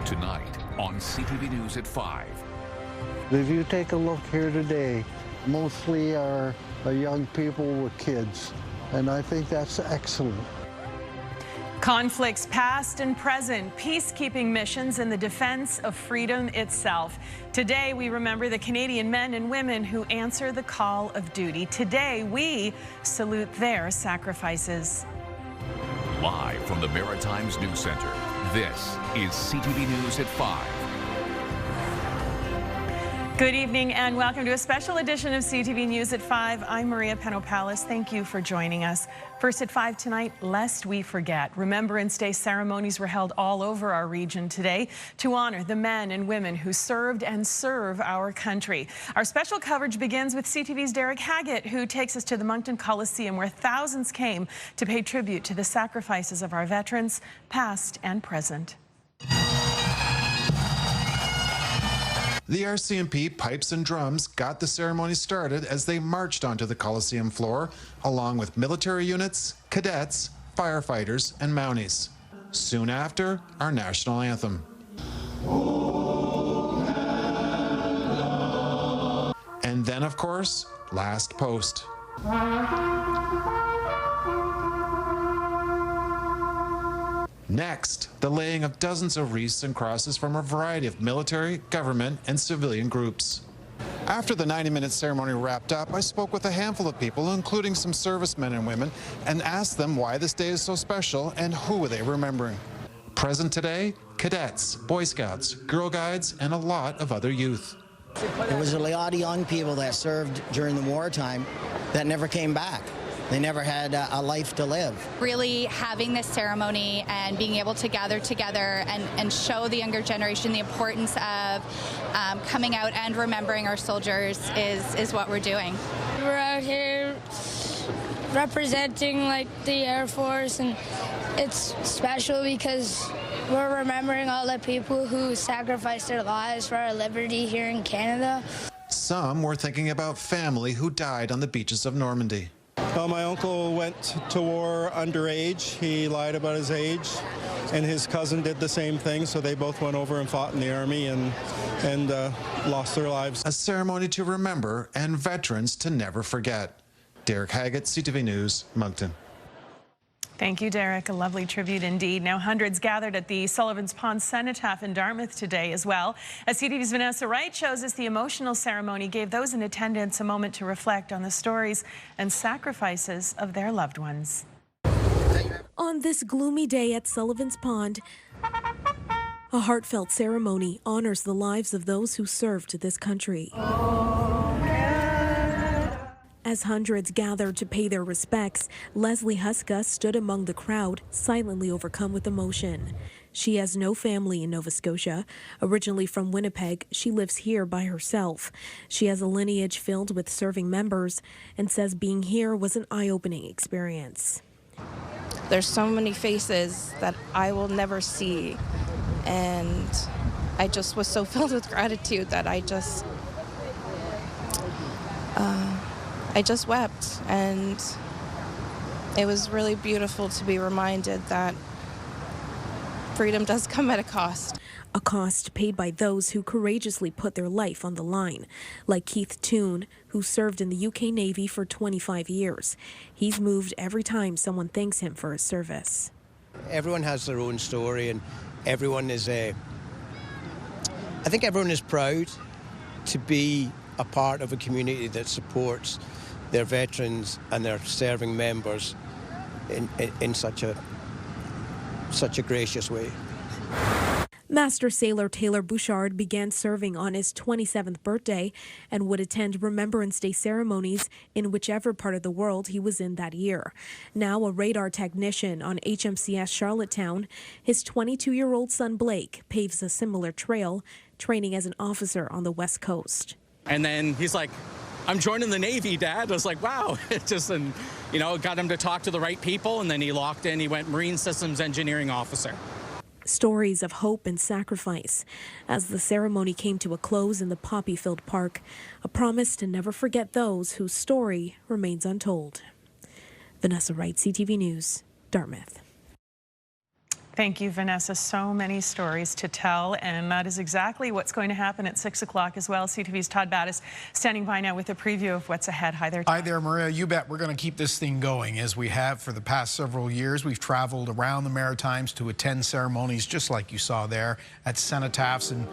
Tonight on CTV News at 5. If you take a look here today, mostly are young people with kids, and I think that's excellent. Conflicts past and present, peacekeeping missions in the defense of freedom itself. Today, we remember the Canadian men and women who answer the call of duty. Today, we salute their sacrifices. Live from the Maritimes News Center, this is CTV News at 5. Good evening and welcome to a special edition of CTV News at 5. I'm Maria Penopalis. Thank you for joining us. First at 5 tonight, lest we forget, Remembrance Day ceremonies were held all over our region today to honor the men and women who served and serve our country. Our special coverage begins with CTV's Derek Haggett, who takes us to the Moncton Coliseum, where thousands came to pay tribute to the sacrifices of our veterans, past and present. The RCMP pipes and drums got the ceremony started as they marched onto the Coliseum floor, along with military units, cadets, firefighters, and Mounties. Soon after, our national anthem. And then, of course, last post. Next, the laying of dozens of wreaths and crosses from a variety of military, government, and civilian groups. After the 90-minute ceremony wrapped up, I spoke with a handful of people, including some servicemen and women, and asked them why this day is so special and who were they remembering. Present today, cadets, Boy Scouts, Girl Guides, and a lot of other youth. There was a lot of young people that served during the wartime that never came back. They never had a life to live. Really having this ceremony and being able to gather together and show the younger generation the importance of coming out and remembering our soldiers is what we're doing. We're out here representing the Air Force, and it's special because we're remembering all the people who sacrificed their lives for our liberty here in Canada. Some were thinking about family who died on the beaches of Normandy. My uncle went to war underage. He lied about his age, and his cousin did the same thing, so they both went over and fought in the army and lost their lives. A ceremony to remember and veterans to never forget. Derek Haggett, CTV News, Moncton. Thank you, Derek. A lovely tribute indeed. Now, hundreds gathered at the Sullivan's Pond Cenotaph in Dartmouth today as well. As CTV's Vanessa Wright shows us, the emotional ceremony gave those in attendance a moment to reflect on the stories and sacrifices of their loved ones. On this gloomy day at Sullivan's Pond, a heartfelt ceremony honors the lives of those who served this country. As hundreds gathered to pay their respects, Leslie Huska stood among the crowd, silently overcome with emotion. She has no family in Nova Scotia. Originally from Winnipeg, she lives here by herself. She has a lineage filled with serving members and says being here was an eye-opening experience. There's so many faces that I will never see, and I just was so filled with gratitude that I just wept, and it was really beautiful to be reminded that freedom does come at a cost. A cost paid by those who courageously put their life on the line, like Keith Toon, who served in the UK Navy for 25 years. He's moved every time someone thanks him for his service. Everyone has their own story, and everyone is I think everyone is proud to be a part of a community that supports their veterans and their serving members in such a gracious way. Master Sailor Taylor Bouchard began serving on his 27th birthday and would attend Remembrance Day ceremonies in whichever part of the world he was in that year. Now a radar technician on HMCS Charlottetown, his 22-year-old son Blake paves a similar trail, training as an officer on the West Coast. And then he's like, I'm joining the Navy, Dad. I was like, wow. It just, got him to talk to the right people, and then he locked in. He went Marine Systems Engineering Officer. Stories of hope and sacrifice. As the ceremony came to a close in the poppy-filled park, a promise to never forget those whose story remains untold. Vanessa Wright, CTV News, Dartmouth. Thank you, Vanessa. So many stories to tell, and that is exactly what's going to happen at 6 o'clock as well. CTV's Todd Battis standing by now with a preview of what's ahead. Hi there, Todd. Hi there, Maria. You bet we're going to keep this thing going as we have for the past several years. We've traveled around the Maritimes to attend ceremonies just like you saw there at cenotaphs and,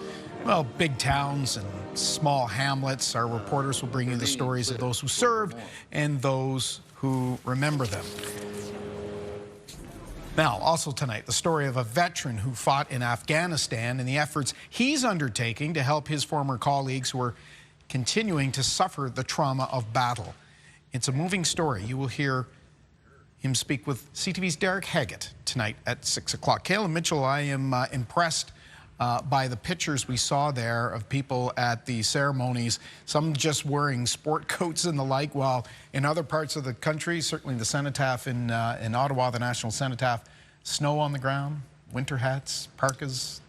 well, big towns and small hamlets. Our reporters will bring you the stories of those who served and those who remember them. Now, also tonight, the story of a veteran who fought in Afghanistan and the efforts he's undertaking to help his former colleagues who are continuing to suffer the trauma of battle. It's a moving story. You will hear him speak with CTV's Derek Haggett tonight at 6 o'clock. Kayla Mitchell, I am impressed by the pictures we saw there of people at the ceremonies, some just wearing sport coats and the like, while in other parts of the country, certainly the cenotaph in Ottawa, the National Cenotaph, snow on the ground, winter hats, parkas.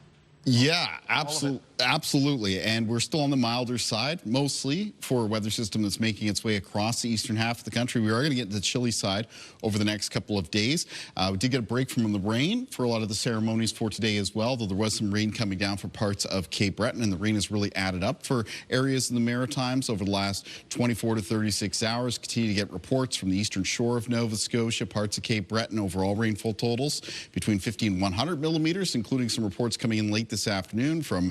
Yeah, absolutely. And we're still on the milder side, mostly for a weather system that's making its way across the eastern half of the country. We are going to get to the chilly side over the next couple of days. We did get a break from the rain for a lot of the ceremonies for today as well, though there was some rain coming down for parts of Cape Breton, and the rain has really added up for areas in the Maritimes over the last 24 to 36 hours. Continue to get reports from the eastern shore of Nova Scotia, parts of Cape Breton, overall rainfall totals between 50 and 100 millimeters, including some reports coming in late this afternoon from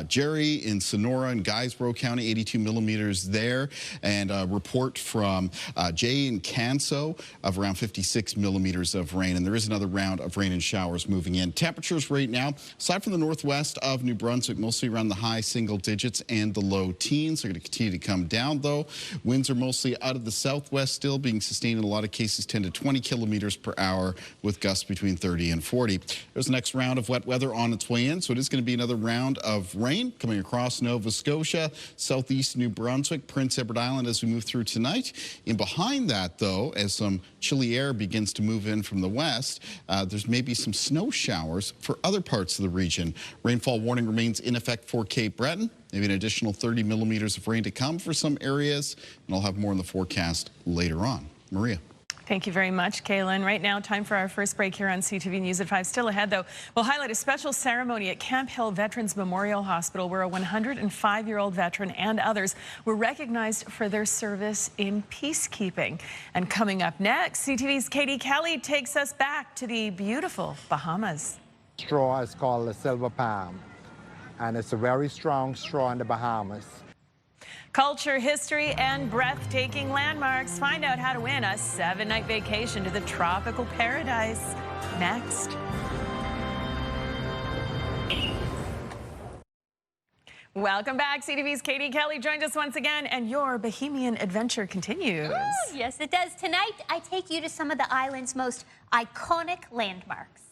Jerry in Sonora and Guysborough County, 82 millimeters there, and a report from Jay in Canso of around 56 millimeters of rain. And there is another round of rain and showers moving in. Temperatures right now, aside from the northwest of New Brunswick, mostly around the high single digits and the low teens. They're going to continue to come down, though. Winds are mostly out of the southwest, still being sustained in a lot of cases 10 to 20 kilometers per hour, with gusts between 30 and 40. There's the next round of wet weather on its way in, so it is going to be another round of rain coming across Nova Scotia, southeast New Brunswick, Prince Edward Island as we move through tonight. In behind that, though, as some chilly air begins to move in from the west, there's maybe some snow showers for other parts of the region. Rainfall warning remains in effect for Cape Breton. Maybe an additional 30 millimeters of rain to come for some areas, and I'll have more in the forecast later on. Maria. Thank you very much, Kaylin. Right now, time for our first break here on CTV News at 5. Still ahead, though, we'll highlight a special ceremony at Camp Hill Veterans Memorial Hospital where a 105-year-old veteran and others were recognized for their service in peacekeeping. And coming up next, CTV's Katie Kelly takes us back to the beautiful Bahamas. Straw is called the silver palm, and it's a very strong straw in the Bahamas. Culture, history, and breathtaking landmarks. Find out how to win a 7-night vacation to the tropical paradise next. Welcome back. CTV's Katie Kelly joined us once again, and your Bahamian adventure continues. Ooh, yes, it does. Tonight, I take you to some of the island's most iconic landmarks.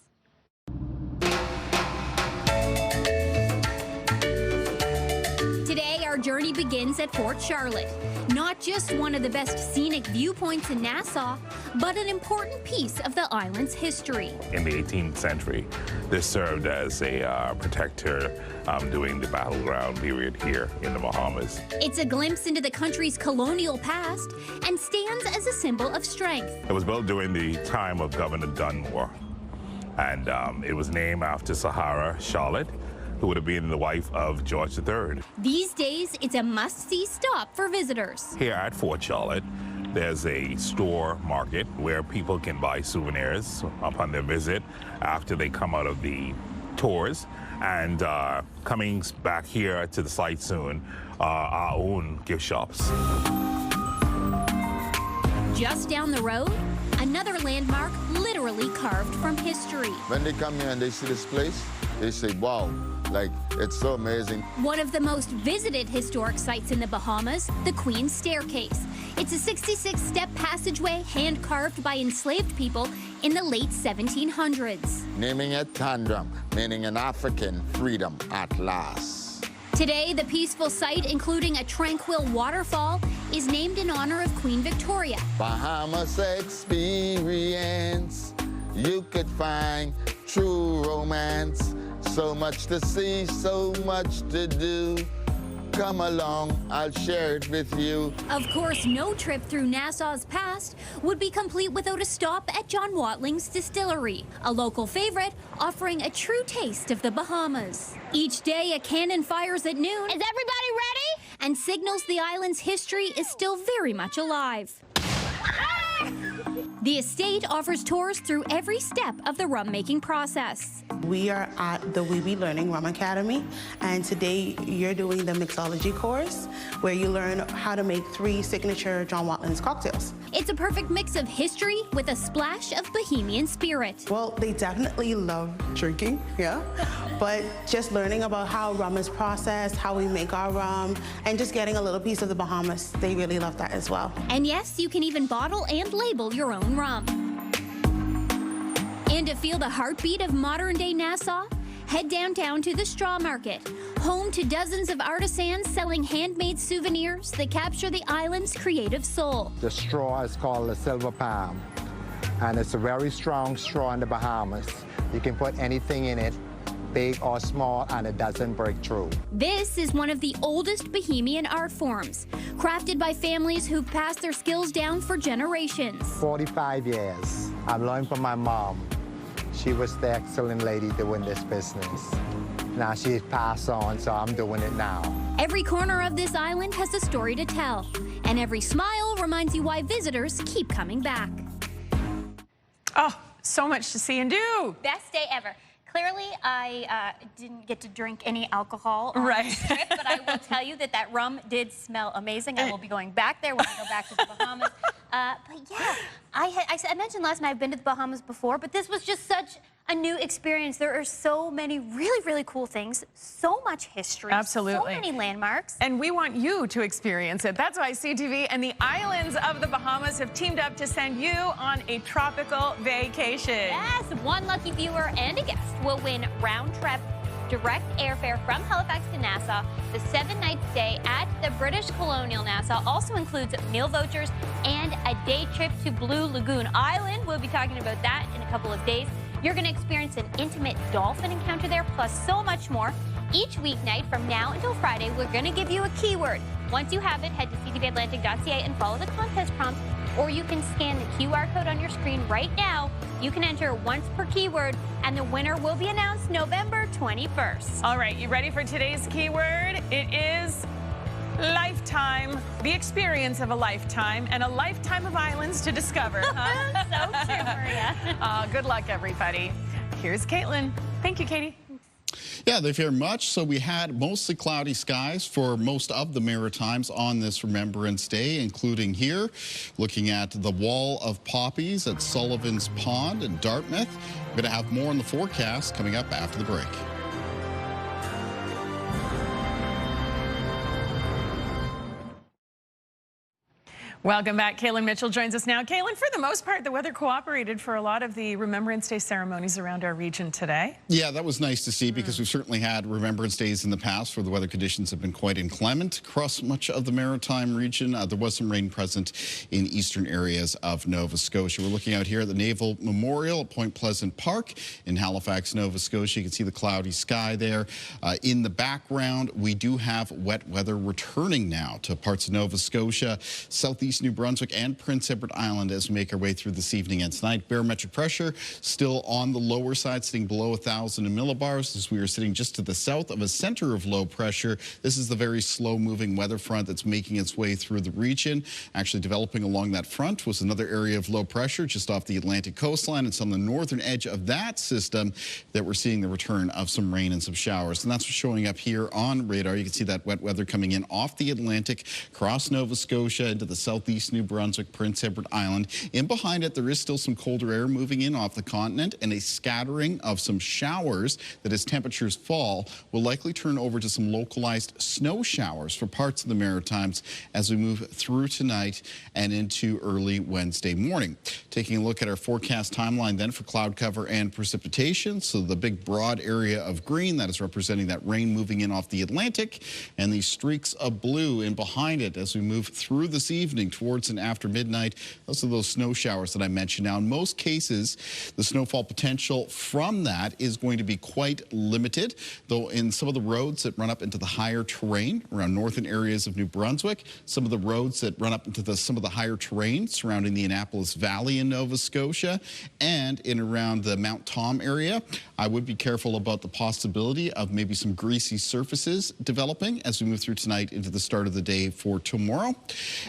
Today, our journey begins at Fort Charlotte. Not just one of the best scenic viewpoints in Nassau, but an important piece of the island's history. In the 18th century, this served as a protector during the battleground period here in the Bahamas. It's a glimpse into the country's colonial past and stands as a symbol of strength. It was built during the time of Governor Dunmore, and it was named after Sahara Charlotte, who would have been the wife of George III. These days, it's a must-see stop for visitors. Here at Fort Charlotte, there's a store market where people can buy souvenirs upon their visit after they come out of the tours. And coming back here to the site soon, our own gift shops. Just down the road, another landmark literally carved from history. When they come here and they see this place, they say, wow, like, it's so amazing. One of the most visited historic sites in the Bahamas, the Queen's Staircase. It's a 66-step passageway hand-carved by enslaved people in the late 1700s. Naming it Tandram, meaning an African freedom at last. Today, the peaceful site, including a tranquil waterfall, is named in honor of Queen Victoria. Bahamas experience, you could find true romance. So much to see, so much to do. come along, I'll share it with you. Of course, no trip through Nassau's past would be complete without a stop at John Watling's distillery, a local favorite offering a true taste of the Bahamas. Each day, a cannon fires at noon. Is everybody ready? And signals the island's history is still very much alive. The estate offers tours through every step of the rum-making process. We are at the We Be Learning Rum Academy, and today you're doing the mixology course, where you learn how to make 3 signature John Watling's cocktails. It's a perfect mix of history with a splash of Bahamian spirit. Well, they definitely love drinking, yeah, but just learning about how rum is processed, how we make our rum, and just getting a little piece of the Bahamas, they really love that as well. And yes, you can even bottle and label your own rum. And to feel the heartbeat of modern-day Nassau, head downtown to the Straw Market, home to dozens of artisans selling handmade souvenirs that capture the island's creative soul. The straw is called the silver palm, and it's a very strong straw in the Bahamas. You can put anything in it, big or small, and it doesn't break through. This is one of the oldest Bahamian art forms, crafted by families who've passed their skills down for generations. 45 years. I've learned from my mom. She was the excellent lady doing this business. Now she's passed on, so I'm doing it now. Every corner of this island has a story to tell, and every smile reminds you why visitors keep coming back. Oh, so much to see and do. Best day ever. Clearly, I didn't get to drink any alcohol on this trip, but I will tell you that that rum did smell amazing. I will be going back there when I go back to the Bahamas. But yeah, I mentioned last night I've been to the Bahamas before, but this was just such a new experience. There are so many really, really cool things, so much history, Absolutely. so many landmarks. And we want you to experience it. That's why CTV and the islands of the Bahamas have teamed up to send you on a tropical vacation. Yes, one lucky viewer and a guest will win round-trip direct airfare from Halifax to Nassau. The 7-night stay at the British Colonial Nassau also includes meal vouchers and a day trip to Blue Lagoon Island. We'll be talking about that in a couple of days. You're going to experience an intimate dolphin encounter there, plus so much more. Each weeknight from now until Friday, we're going to give you a keyword. Once you have it, head to ctvatlantic.ca and follow the contest prompt, or you can scan the QR code on your screen right now. You can enter once per keyword, and the winner will be announced November 21st. All right, you ready for today's keyword? It is lifetime, the experience of a lifetime, and a lifetime of islands to discover. Huh? So true, Maria. Good luck, everybody. Here's Caitlin. Thank you, Katie. Yeah, they fare much. So we had mostly cloudy skies for most of the Maritimes on this Remembrance Day, including here, looking at the wall of poppies at Sullivan's Pond in Dartmouth. We're going to have more in the forecast coming up after the break. Welcome back. Kaylin Mitchell joins us now. Kaylin, for the most part, the weather cooperated for a lot of the Remembrance Day ceremonies around our region today. Yeah, that was nice to see because we've certainly had Remembrance Days in the past where the weather conditions have been quite inclement across much of the Maritime region. There was some rain present in eastern areas of Nova Scotia. We're looking out here at the Naval Memorial at Point Pleasant Park in Halifax, Nova Scotia. You can see the cloudy sky there. In the background, we do have wet weather returning now to parts of Nova Scotia, southeast New Brunswick, and Prince Edward Island as we make our way through this evening and tonight. Barometric pressure still on the lower side, sitting below 1,000 millibars as we are sitting just to the south of a center of low pressure. This is the very slow-moving weather front that's making its way through the region. Actually developing along that front was another area of low pressure just off the Atlantic coastline. It's on the northern edge of that system that we're seeing the return of some rain and some showers. And that's what's showing up here on radar. You can see that wet weather coming in off the Atlantic, across Nova Scotia into the southeast New Brunswick, Prince Edward Island. In behind it, there is still some colder air moving in off the continent, and a scattering of some showers that, as temperatures fall, will likely turn over to some localized snow showers for parts of the Maritimes as we move through tonight and into early Wednesday morning. Taking a look at our forecast timeline then for cloud cover and precipitation. So the big broad area of green, that is representing that rain moving in off the Atlantic, and these streaks of blue in behind it as we move through this evening. evening towards and after midnight. Those are those snow showers that I mentioned. Now, in most cases, the snowfall potential from that is going to be quite limited, though in some of the roads that run up into the higher terrain around northern areas of New Brunswick, some of the roads that run up into some of the higher terrain surrounding the Annapolis Valley in Nova Scotia and in around the Mount Tom area, I would be careful about the possibility of maybe some greasy surfaces developing as we move through tonight into the start of the day for tomorrow.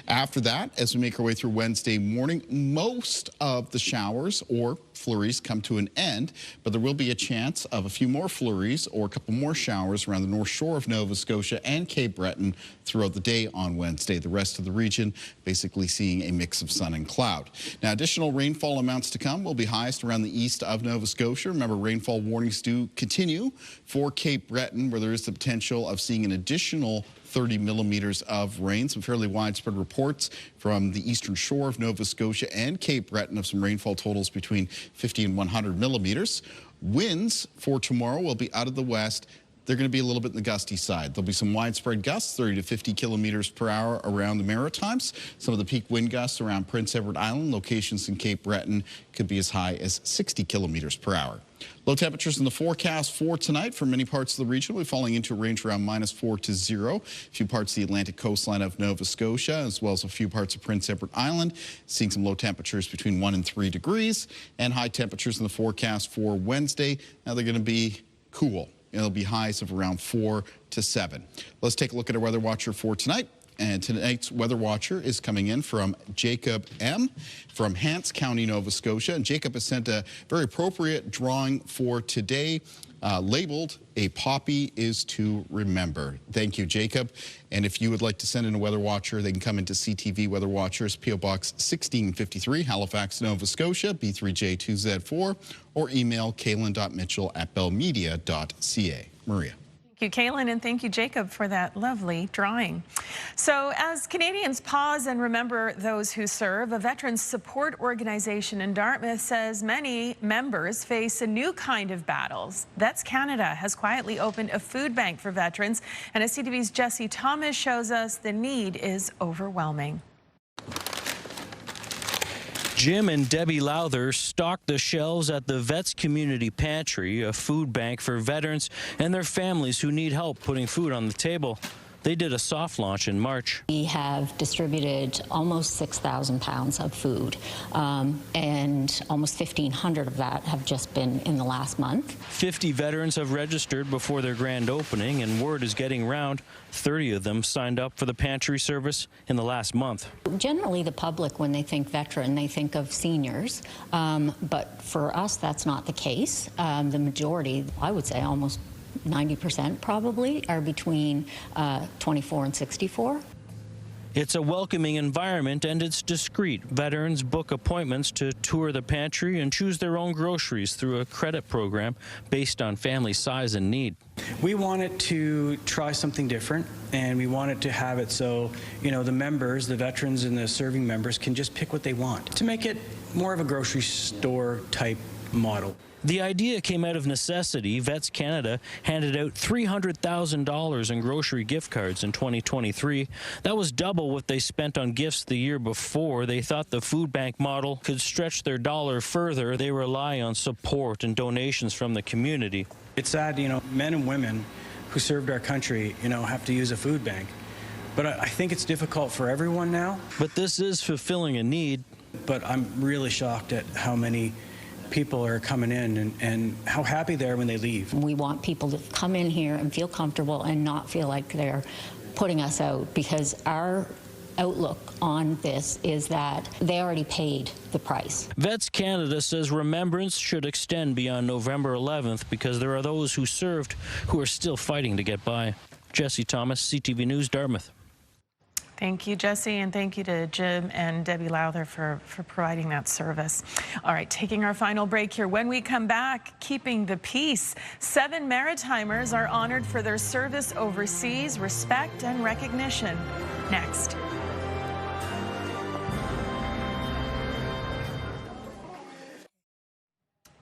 After that, as we make our way through Wednesday morning, most of the showers or flurries come to an end, but there will be a chance of a few more flurries or a couple more showers around the north shore of Nova Scotia and Cape Breton throughout the day on Wednesday. The rest of the region basically seeing a mix of sun and cloud. Now, additional rainfall amounts to come will be highest around the east of Nova Scotia. Remember, rainfall warnings do continue for Cape Breton, where there is the potential of seeing an additional 30 millimeters of rain. Some fairly widespread reports from the eastern shore of Nova Scotia and Cape Breton of some rainfall totals between 50 and 100 millimeters. Winds for tomorrow will be out of the west. They're going to be a little bit in the gusty side. There'll be some widespread gusts, 30 to 50 kilometers per hour around the Maritimes. Some of the peak wind gusts around Prince Edward Island, locations in Cape Breton, could be as high as 60 kilometers per hour. Low temperatures in the forecast for tonight for many parts of the region. We're falling into a range around -4 to 0. A few parts of the Atlantic coastline of Nova Scotia, as well as a few parts of Prince Edward Island, seeing some low temperatures between 1 and 3 degrees, and high temperatures in the forecast for Wednesday. Now they're going to be cool. It'll be highs of around 4 to 7. Let's take a look at our weather watcher for tonight. And tonight's weather watcher is coming in from Jacob M. from Hants County, Nova Scotia. And Jacob has sent a very appropriate drawing for today, labeled "A Poppy is to Remember." Thank you, Jacob. And if you would like to send in a weather watcher, they can come into CTV Weather Watchers, P.O. Box 1653, Halifax, Nova Scotia, B3J2Z4, or email kaylin.mitchell@bellmedia.ca. Maria. Thank you, Kaylin, and thank you, Jacob, for that lovely drawing. So as Canadians pause and remember those who serve, a veterans support organization in Dartmouth says many members face a new kind of battles. Vets Canada has quietly opened a food bank for veterans, and as CTV's Jesse Thomas shows us, the need is overwhelming. Jim and Debbie Lowther stocked the shelves at the Vets Community Pantry, a food bank for veterans and their families who need help putting food on the table. They did a soft launch in March. We have distributed almost 6,000 pounds of food, and almost 1,500 of that have just been in the last month. 50 veterans have registered before their grand opening, and word is getting round 30 of them signed up for the pantry service in the last month. Generally, the public, when they think veteran, they think of seniors, but for us, that's not the case. The majority, I would say almost 90% probably, are between 24 and 64. It's a welcoming environment and it's discreet. Veterans book appointments to tour the pantry and choose their own groceries through a credit program based on family size and need. We wanted to try something different, and we wanted to have it so, you know, the members, the veterans and the serving members can just pick what they want to make it more of a grocery store type model. The idea came out of necessity. Vets Canada handed out $300,000 in grocery gift cards in 2023. That was double what they spent on gifts the year before. They thought the food bank model could stretch their dollar further. They rely on support and donations from the community. It's sad, you know, men and women who served our country, you know, have to use a food bank. But I think it's difficult for everyone now. But this is fulfilling a need. But I'm really shocked at how many people are coming in and how happy they are when they leave. We want people to come in here and feel comfortable and not feel like they're putting us out, because our outlook on this is that they already paid the price. Vets Canada says Remembrance should extend beyond November 11th because there are those who served who are still fighting to get by. Jesse Thomas, CTV News, Dartmouth. Thank you, Jesse, and thank you to Jim and Debbie Lowther for providing that service. All right, taking our final break here. When we come back, keeping the peace. 7 Maritimers are honored for their service overseas, respect and recognition. Next.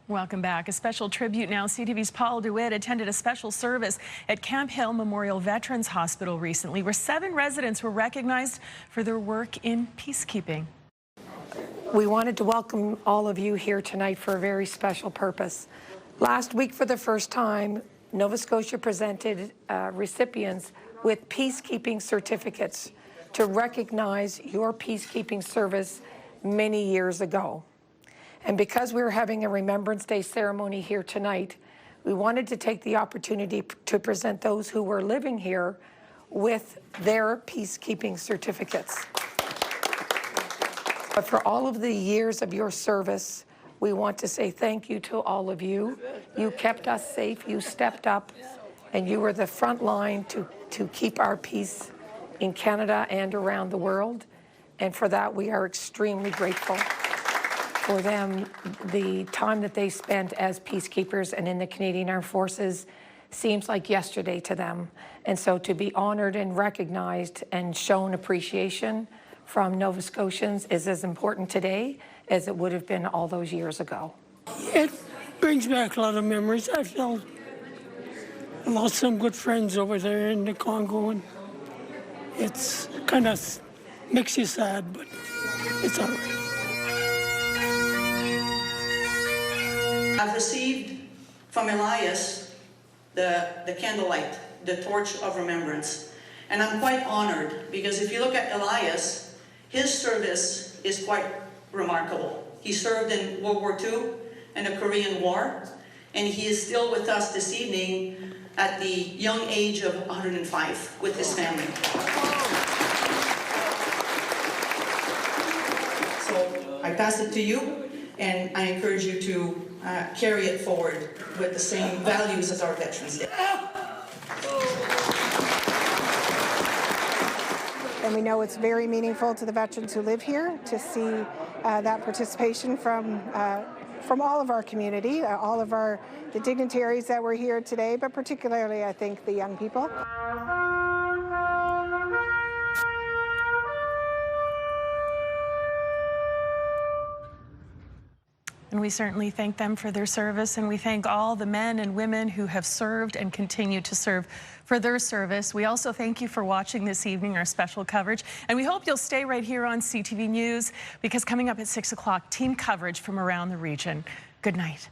Welcome back. A special tribute now. CTV's Paul DeWitt attended a special service at Camp Hill Memorial Veterans Hospital recently, where 7 residents were recognized for their work in peacekeeping. We wanted to welcome all of you here tonight for a very special purpose. Last week, for the first time, Nova Scotia presented recipients with peacekeeping certificates to recognize your peacekeeping service many years ago. And because we were having a Remembrance Day ceremony here tonight, we wanted to take the opportunity to present those who were living here with their peacekeeping certificates. But for all of the years of your service, we want to say thank you to all of you. You kept us safe, you stepped up, and you were the front line to keep our peace in Canada and around the world. And for that, we are extremely grateful for them. The time that they spent as peacekeepers and in the Canadian Armed Forces seems like yesterday to them. And so to be honored and recognized and shown appreciation from Nova Scotians is as important today as it would have been all those years ago. It brings back a lot of memories. I lost some good friends over there in the Congo, and it's kind of makes you sad, but it's all right. I've received from Elias the candlelight, the torch of remembrance. And I'm quite honored because if you look at Elias, his service is quite remarkable. He served in World War II and the Korean War, and he is still with us this evening at the young age of 105 with his family. So I pass it to you, and I encourage you to carry it forward with the same values as our veterans did. And we know it's very meaningful to the veterans who live here to see that participation from all of our community, all of the dignitaries that were here today, but particularly, I think, the young people. And we certainly thank them for their service, and we thank all the men and women who have served and continue to serve for their service. We also thank you for watching this evening, our special coverage, and we hope you'll stay right here on CTV News, because coming up at 6 o'clock, team coverage from around the region. Good night.